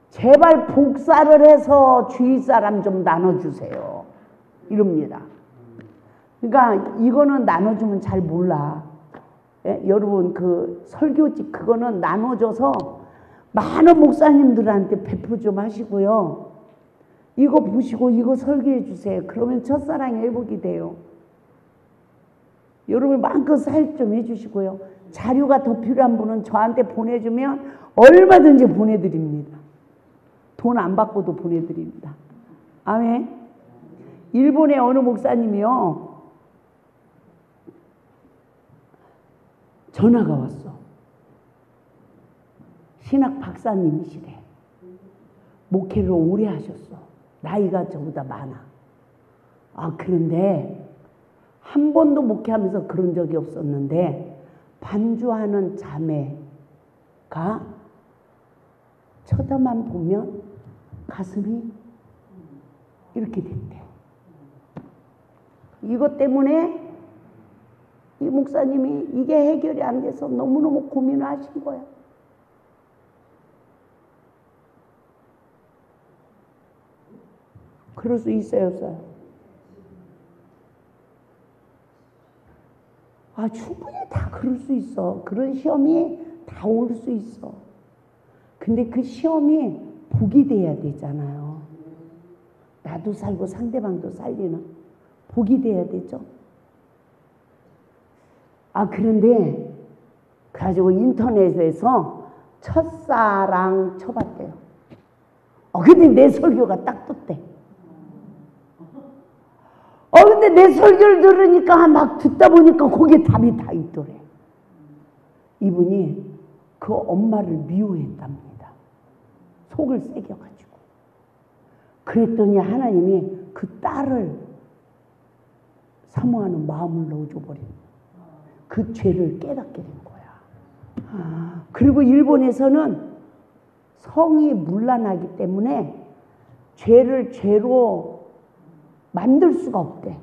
제발 복사를 해서 주위 사람 좀 나눠주세요. 이럽니다. 그러니까 이거는 나눠주면 잘 몰라. 예? 여러분 그 설교집 그거는 나눠줘서 많은 목사님들한테 배포 좀 하시고요. 이거 보시고 이거 설교해 주세요. 그러면 첫사랑 회복이 돼요. 여러분 마음껏 사역 좀 해주시고요. 자료가 더 필요한 분은 저한테 보내주면 얼마든지 보내드립니다. 돈 안 받고도 보내드립니다. 아멘. 일본의 어느 목사님이요, 전화가 왔어. 신학 박사님이시래. 목회를 오래 하셨어. 나이가 저보다 많아. 그런데 한 번도 목회하면서 그런 적이 없었는데 반주하는 자매가 쳐다만 보면 가슴이 이렇게 됐대. 이것 때문에 이 목사님이 이게 해결이 안 돼서 너무너무 고민을 하신 거야. 그럴 수 있어요, 없어요? 충분히 다 그럴 수 있어. 그런 시험이 다 올 수 있어. 근데 그 시험이 복이 돼야 되잖아요. 나도 살고 상대방도 살리는 복이 돼야 되죠. 그런데 가지고 인터넷에서 첫사랑 쳐봤대요. 근데 내 설교가 딱 떴대. 근데 내 설교를 들으니까 막 듣다 보니까 거기에 답이 다 있더래. 이분이 그 엄마를 미워했답니다. 속을 새겨가지고. 그랬더니 하나님이 그 딸을 사모하는 마음을 넣어줘버린 그 죄를 깨닫게 된 거야. 그리고 일본에서는 성이 문란하기 때문에 죄를 죄로 만들 수가 없대.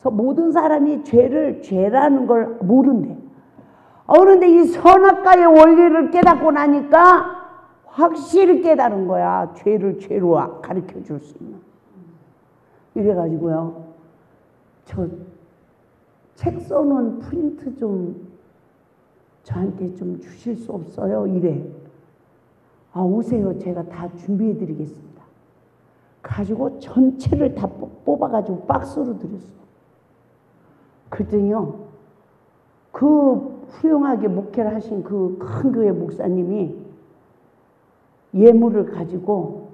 그래서 모든 사람이 죄라는 걸 모른대. 그런데 이 선악과의 원리를 깨닫고 나니까 확실히 깨달은 거야. 죄를 죄로 가르쳐 줄 수 있는. 이래가지고요. 저 책 써놓은 프린트 좀 저한테 좀 주실 수 없어요? 이래. 오세요. 제가 다 준비해 드리겠습니다. 가지고 전체를 다 뽑아가지고 박스로 드렸어. 그랬더니요. 그 훌륭하게 목회를 하신 그 큰 교회 목사님이 예물을 가지고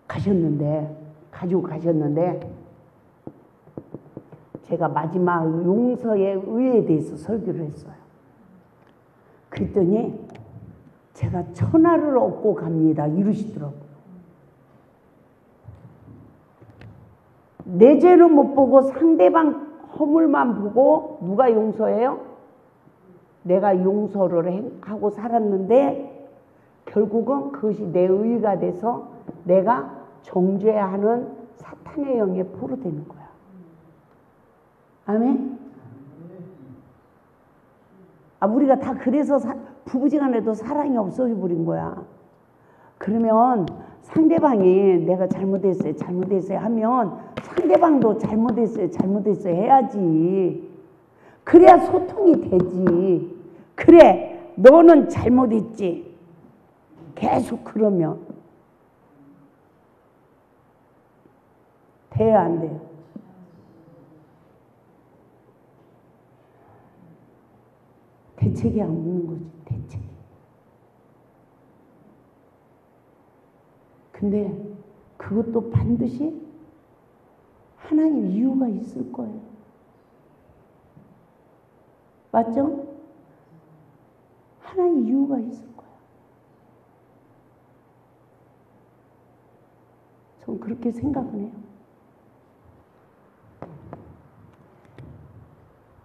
가셨는데 제가 마지막 용서의 의에 대해서 설교를 했어요. 그랬더니 제가 천하를 얻고 갑니다 이러시더라고요. 내 죄는 못 보고 상대방 허물만 보고 누가 용서해요? 내가 용서를 하고 살았는데 결국은 그것이 내 의가 돼서 내가 정죄하는 사탄의 영에 포로되는 거야. 아멘? 우리가 다 그래서 부부지간에도 사랑이 없어져 버린 거야. 그러면 상대방이 내가 잘못했어요 하면 상대방도 잘못했어요 해야지. 그래야 소통이 되지. 그래, 너는 잘못했지. 계속 그러면 돼야 안 돼요? 대책이 없는 거지, 대책이. 근데 그것도 반드시 하나님 이유가 있을 거예요. 맞죠? 하나님 이유가 있을 거예요. 전 그렇게 생각을 해요.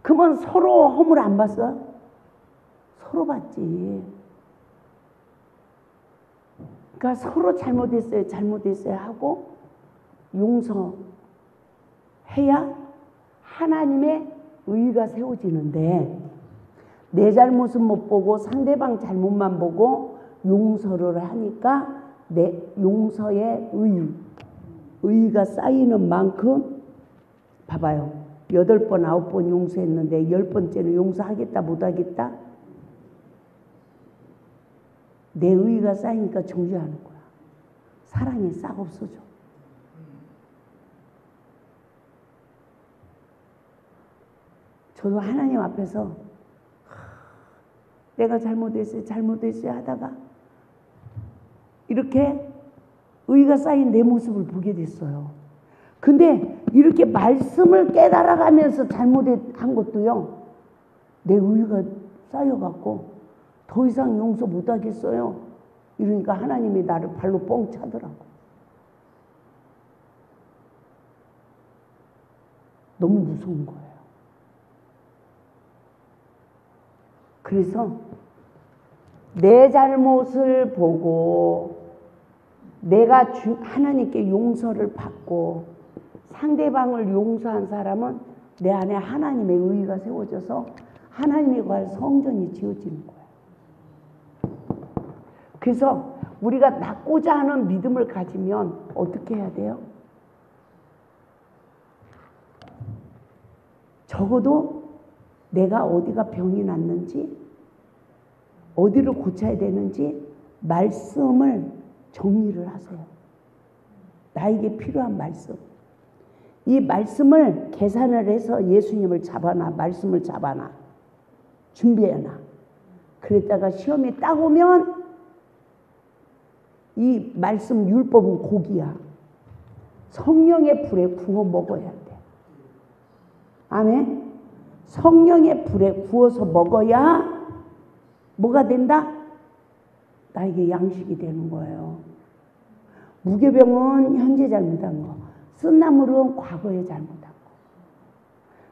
그러면 서로 허물 안 봤어요? 서로 봤지. 그러니까 서로 잘못했어요 하고 용서해야 하나님의 의가 세워지는데 내 잘못은 못 보고 상대방 잘못만 보고 용서를 하니까 내 용서의 의가 쌓이는 만큼 봐봐요. 8번, 9번 용서했는데 10번째는 용서하겠다 못하겠다? 내 의가 쌓이니까 정죄하는 거야. 사랑이 싹 없어져. 저도 하나님 앞에서 내가 잘못했어요 하다가 이렇게 의가 쌓인 내 모습을 보게 됐어요. 근데 이렇게 말씀을 깨달아가면서 잘못한 것도요. 내 의가 쌓여갖고 더 이상 용서 못하겠어요. 이러니까 하나님이 나를 발로 뻥 차더라고. 너무 무서운 거예요. 그래서 내 잘못을 보고 내가 하나님께 용서를 받고 상대방을 용서한 사람은 내 안에 하나님의 의가 세워져서 하나님에 관한 성전이 지어지는 거예요. 그래서 우리가 낫고자 하는 믿음을 가지면 어떻게 해야 돼요? 적어도 내가 어디가 병이 났는지 어디를 고쳐야 되는지 말씀을 정리를 하세요. 나에게 필요한 말씀. 이 말씀을 계산을 해서 예수님을 잡아놔. 말씀을 잡아놔. 준비해놔. 그랬다가 시험에 딱 오면 이 말씀 율법은 고기야. 성령의 불에 구워 먹어야 돼. 아멘. 성령의 불에 구워서 먹어야 뭐가 된다? 나에게 양식이 되는 거예요. 무교병은 현재 잘못한 거, 쓴나물은 과거에 잘못한 거.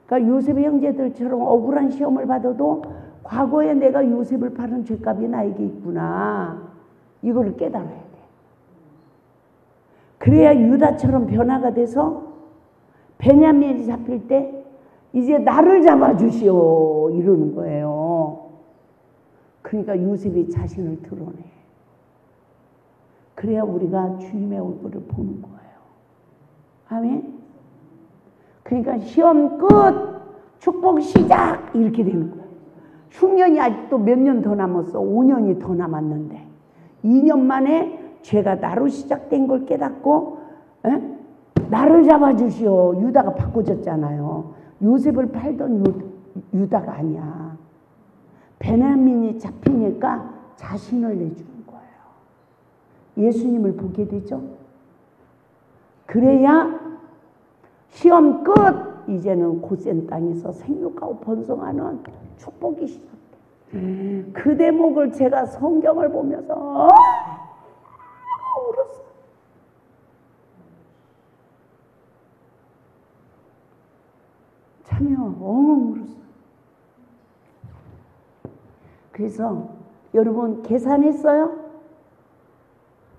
그러니까 요셉의 형제들처럼 억울한 시험을 받아도 과거에 내가 요셉을 파는 죄값이 나에게 있구나. 이거를 깨달아야 돼. 그래야 유다처럼 변화가 돼서 베냐민이 잡힐 때 이제 나를 잡아주시오 이러는 거예요. 그러니까 요셉이 자신을 드러내. 그래야 우리가 주님의 얼굴을 보는 거예요. 아멘. 그러니까 시험 끝, 축복 시작 이렇게 되는 거예요. 흉년이 아직도 몇 년 더 남았어. 5년이 더 남았는데 2년 만에 죄가 나로 시작된 걸 깨닫고 나를 잡아주시오. 유다가 바꿔졌잖아요. 요셉을 팔던 유다가 아니야. 베냐민이 잡히니까 자신을 내주는 거예요. 예수님을 보게 되죠. 그래야 시험 끝, 이제는 고센 땅에서 생육하고 번성하는 축복이 시작돼. 그 대목을 제가 성경을 보면서 울었어요. 참여 엉엉 울었어요. 그래서 여러분 계산했어요?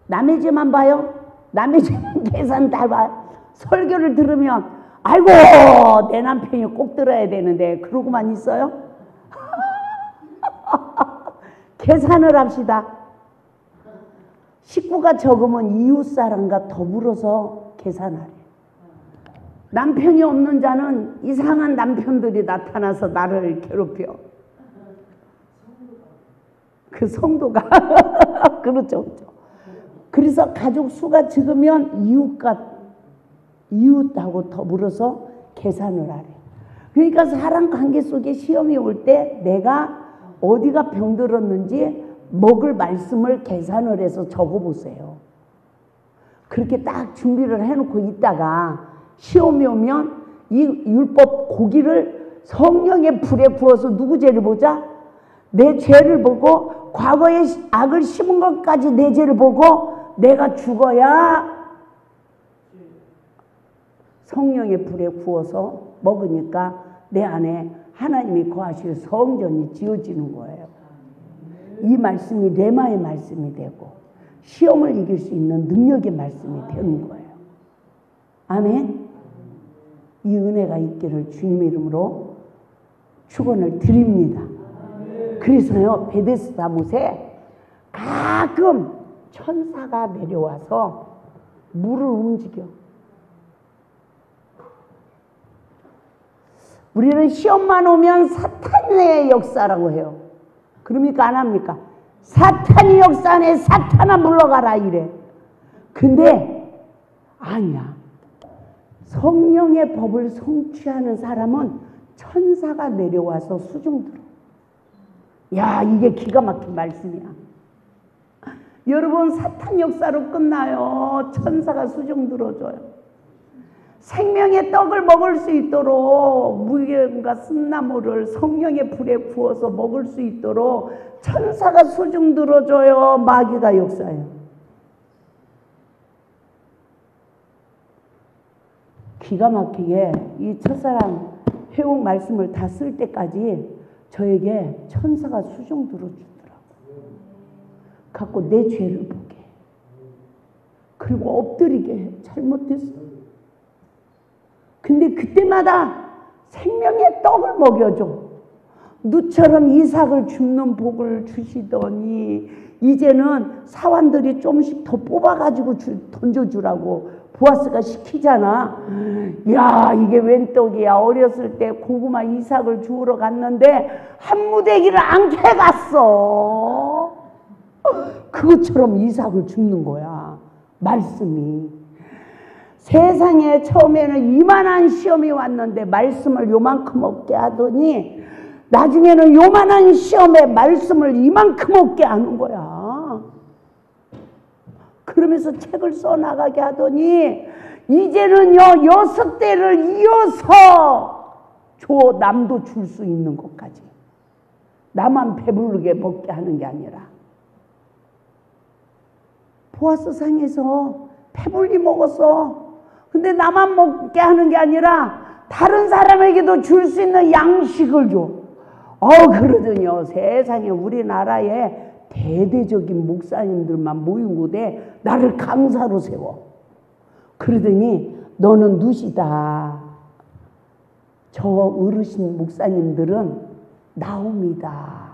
남의 죄만 봐요? 남의 죄만 계산 다 봐요? 설교를 들으면 아이고 내 남편이 꼭 들어야 되는데 그러고만 있어요? 계산을 합시다. 식구가 적으면 이웃사람과 더불어서 계산하래. 남편이 없는 자는 이상한 남편들이 나타나서 나를 괴롭혀. 그 성도가 그렇죠, 그렇죠. 그래서 가족 수가 적으면 이웃하고 더불어서 계산을 하래. 그러니까 사람 관계 속에 시험이 올 때 내가 어디가 병들었는지 먹을 말씀을 계산을 해서 적어보세요. 그렇게 딱 준비를 해놓고 있다가 시험이 오면 이 율법 고기를 성령의 불에 구워서 누구 죄를 보자? 내 죄를 보고 과거에 악을 심은 것까지 내 죄를 보고 내가 죽어야 성령의 불에 구워서 먹으니까 내 안에 하나님이 거하실 성전이 지어지는 거예요. 이 말씀이 레마의 말씀이 되고 시험을 이길 수 있는 능력의 말씀이 되는 거예요. 아멘. 이 은혜가 있기를 주님의 이름으로 축원을 드립니다. 그래서요 베데스다 못에 가끔 천사가 내려와서 물을 움직여. 우리는 시험만 오면 사탄의 역사라고 해요. 그러니까 안 합니까? 사탄이 역사하네. 사탄아 물러가라 이래. 근데 아니야. 성령의 법을 성취하는 사람은 천사가 내려와서 수중 들어. 야, 이게 기가 막힌 말씀이야. 여러분 사탄 역사로 끝나요. 천사가 수중 들어줘요. 생명의 떡을 먹을 수 있도록 무鹽과 쓴나물을 성령의 불에 구워서 먹을 수 있도록 천사가 수중 들어줘요. 마귀가 역사해요. 기가 막히게 이 첫사랑 회복 말씀을 다 쓸 때까지 저에게 천사가 수중 들어주더라고. 갖고 내 죄를 보게. 그리고 엎드리게 해. 잘못했어. 근데 그때마다 생명의 떡을 먹여줘. 누처럼 이삭을 줍는 복을 주시더니 이제는 사환들이 조금씩 더 뽑아가지고 던져주라고 보아스가 시키잖아. 야, 이게 웬 떡이야. 어렸을 때 고구마 이삭을 주우러 갔는데 한 무대기를 안 캐갔어. 그것처럼 이삭을 줍는 거야. 말씀이. 세상에 처음에는 이만한 시험이 왔는데 말씀을 요만큼 얻게 하더니 나중에는 요만한 시험에 말씀을 이만큼 얻게 하는 거야. 그러면서 책을 써나가게 하더니 이제는요 6대를 이어서 줘. 남도 줄 수 있는 것까지. 나만 배부르게 먹게 하는 게 아니라. 보아스 상에서 배불리 먹었어. 근데 나만 먹게 하는 게 아니라 다른 사람에게도 줄 수 있는 양식을 줘. 그러더니요 세상에 우리나라에 대대적인 목사님들만 모이고대 나를 강사로 세워. 그러더니 너는 누시다. 저 어르신 목사님들은 나옵니다.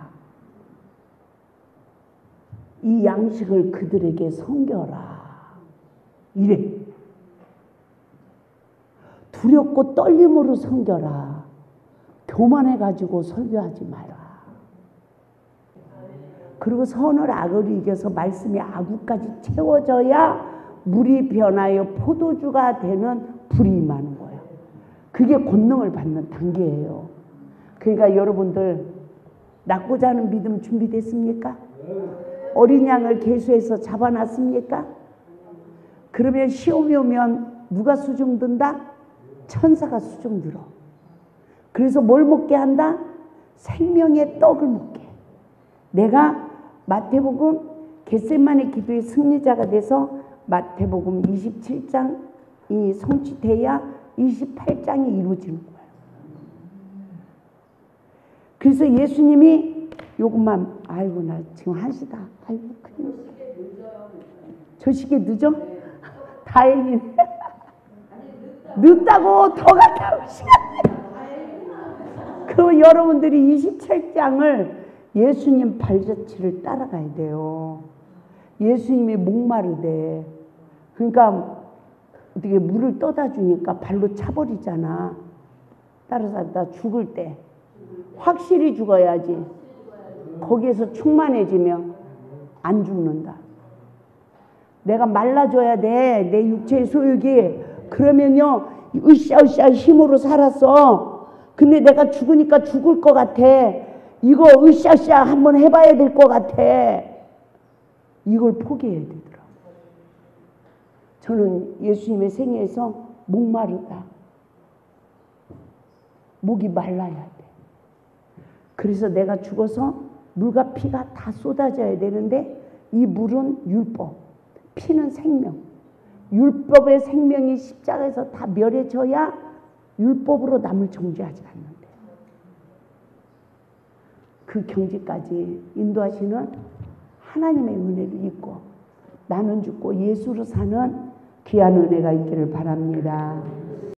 이 양식을 그들에게 섬겨라. 이래. 두렵고 떨림으로 섬겨라. 교만해가지고 설교하지 마라. 그리고 선을 악을 이겨서 말씀이 아구까지 채워져야 물이 변하여 포도주가 되는 불이 임하는 거예요. 그게 권능을 받는 단계예요. 그러니까 여러분들 낳고자 하는 믿음 준비됐습니까? 어린 양을 계수해서 잡아놨습니까? 그러면 시험이 오면 누가 수중 든다? 천사가 수중 들어. 그래서 뭘 먹게 한다? 생명의 떡을 먹게. 내가 마태복음 겟세마네 기도의 승리자가 돼서 마태복음 27장이 성취돼야 28장이 이루어지는 거예요. 그래서 예수님이 요것만, 아이고 나 지금 1시다. 아이고 큰일. 저 시계 늦어? 다행이네. 늦다고 더 갔다 올 시간이. 그럼 여러분들이 27장을 예수님 발자취를 따라가야 돼요. 예수님이 목마르대. 그러니까 어떻게 물을 떠다 주니까 발로 차버리잖아. 따라서 나 죽을 때 확실히 죽어야지. 거기에서 충만해지면 안 죽는다. 내가 말라줘야 돼. 내 육체의 소욕이. 그러면요 으쌰으쌰 힘으로 살았어. 근데 내가 죽으니까 죽을 것 같아. 이거 으쌰으쌰 한번 해봐야 될 것 같아. 이걸 포기해야 되더라고요. 저는 예수님의 생애에서 목마르다. 목이 말라야 돼. 그래서 내가 죽어서 물과 피가 다 쏟아져야 되는데 이 물은 율법, 피는 생명. 율법의 생명이 십자가에서 다 멸해져야 율법으로 남을 정죄하지 않는데. 그 경지까지 인도하시는 하나님의 은혜를 입고 나는 죽고 예수로 사는 귀한 은혜가 있기를 바랍니다.